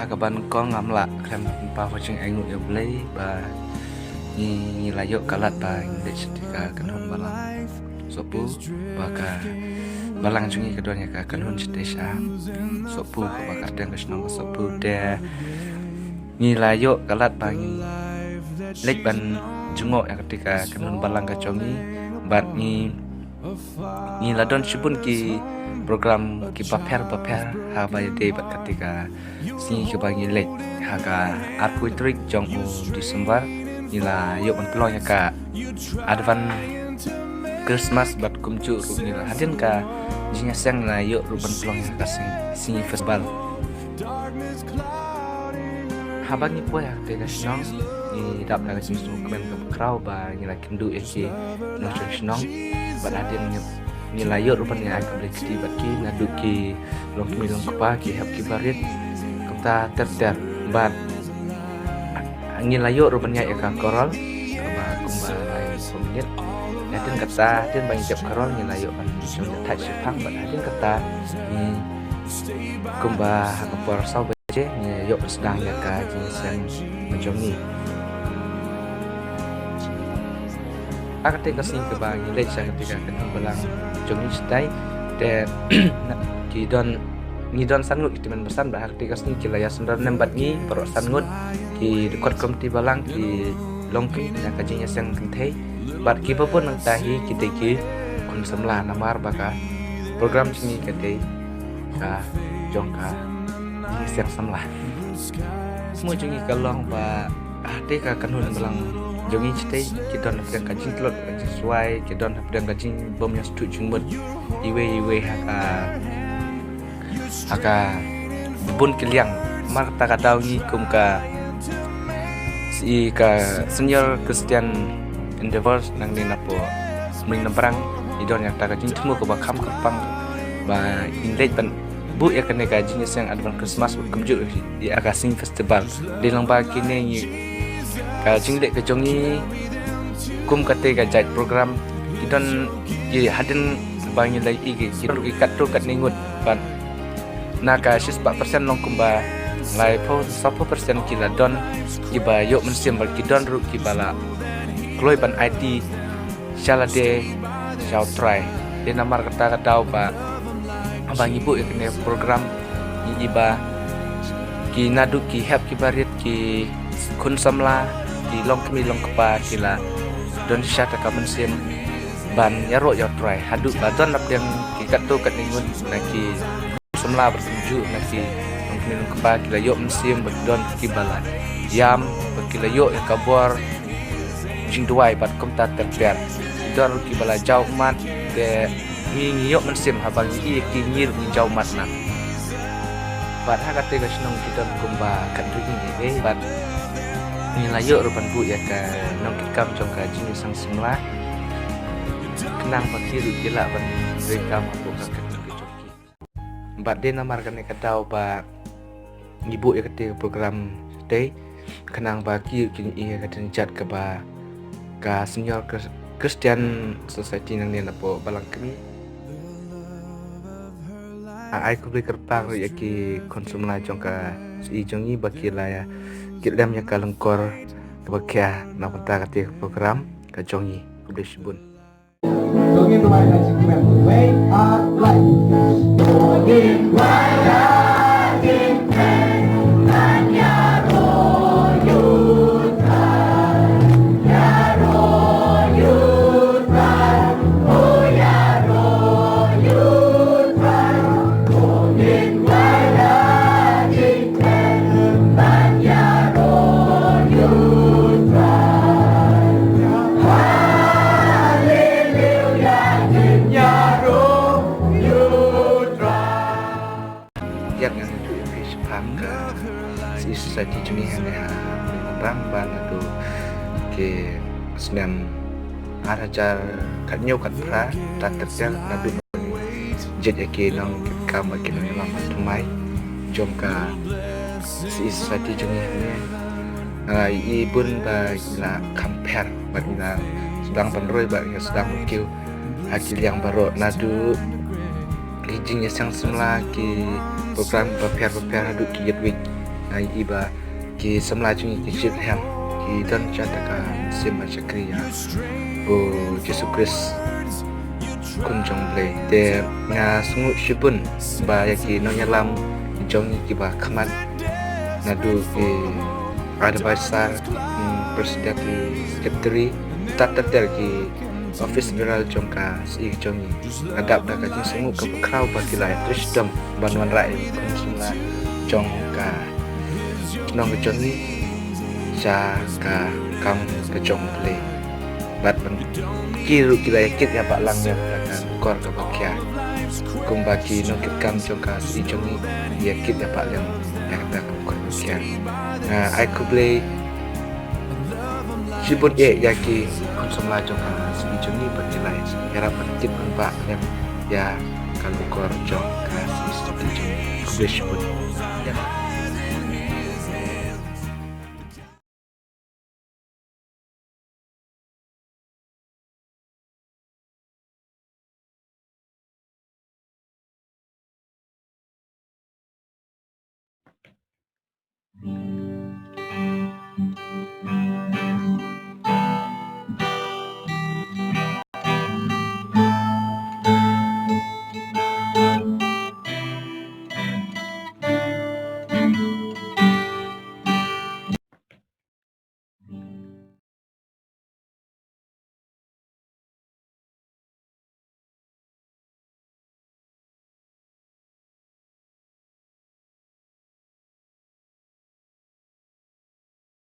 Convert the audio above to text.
hakaban kong ngamla krem pa watching angu ya play ba ni layok kalat ba English tika kanhun balang sopu baka balang jungi keduanya ka kanhun stesha sopu ka baka den kasnong sopu de ni layok kalat ba ni lek ban jungo ya ketika kanhun balang ka jongi bat ni ladon shibun ki program ki paper ha ba de bat ketika si ke bangi lek ha ka arpuitrik jong Desember nila yuk pelonya ka advan Christmas bat kumcu nila hadin ka jinya sang na yuk rupan pelonya ka sing festival habangi po ya te ka snong ni dap na sing sung kamen ka kraw ba nila kindu eki no snong bat hadin nila yuk rupan ni ai kabli kiti bat ki nadu ki long milong kapa ki hap ki barit kata ter bat angin layu rupanya ya korol sama kumba lain suminit hadin kata hadin banyak jap korol angin layu kan sudah tak sepang bat hadin kata ni kumba kapor sau baje ni yuk sedang ya ka jenis yang macam ni akte kasing ke bangi lek sang ketika kan belang jongi stai dan ni don sangut itu men pesan bah akte kasing kilaya sendar nembat ni perok sangut ki dekat komti balang ki longki na kajinya sang kentai bat ki pun nang tahi kita ki kun semla namar baka program sini kate ka jongka ni sang semla semua jungi kalong ba ade ka kanun balang jongi cite ki don pedang kajing telot sesuai ki don pedang kajing bom yang setuju mut iwe haka bun kiliang mar ta ka dawi kum ka si ka senior Christian Endeavors nang ni napo mring namprang idon yang ta ka jing temu ko ba kham kapang ba inlej ban bu ya kene ka jing yang advan Christmas kumju di Akasing Festival di lang ba kini ni ka jing le ka jongi kum kate ka jait program idon ye hadin bangi lai igi kiru ikat tu kat ningut ban naka 4% long kumba lai po 10% kila don kiba yuk mensim bal kidon ru kibala kloi ban IT shalade shall try de namar kata ba abang ibu ikne program iba ki nadu ki help ki barit ki kun samla ki long kmi long kapa kila don syata ka mensim ban yaro ya try hadu badon nap yang ki katu kat ningun naki semla bertuju naki minum kepa kila yuk musim berdon kibala yam kila yuk yang kabur jing duai bat kom ta terper don kibala jauh mat de ngi yuk musim habang i kinyir ni jauh mat na bat ha kate ka snong kidon kumba kan tu ni bat ni la yuk rupan bu ya ka nong kikam jong ka jing sang semla kenang pati ru kila ban rekam aku ka bat de namar kan ka dau ba ibu ya ketika program day kenang bagi kini ia kata jat ke ba ka senior Christian Society nang ni napo balang kami ai ku beli kerpang ya ki konsum la jong ka si jongi baki la ya kidam ya ka lengkor bakia na penta ketika program ka jongi ku beli sibun jongi tu mai kasi kimen way are life jongi society juni hanya perang ban itu ke senam arajar katnyo kat pra tak terjal nadu jadi ke nong kam ke nong lama tumai jom ka society juni hanya ibun ba la compare ba ila sedang penroi ba sedang mukil akil yang baru nadu lijingnya sang semla ki program prepare hadu ki yetwik ngai iba ki samla chung ki chit ham ki dan chata ka sema chakriya o Jesus Christ kun jong ble te nga sungu shibun ba yaki no nyalam jong ki ba khamat nadu ki advisor presiden secretary tatar ki office general jongka si jongi adap da ka sungu ka kraw ba kilai trisdom banwan rai konsumla jongka nong jongi sa ka kam ka jong ble bat ban kiru kilai kit ya pak lang ya kan kor ka bakya kum bagi nong kit kam jongka si jongi ya kit ya pak lang ya ta kor bakya ai ku ble sibut yaki konsumla jongka si jongi berjilai harap kit pak yang ya kalau kor jongka si jongi ku ble sibut ya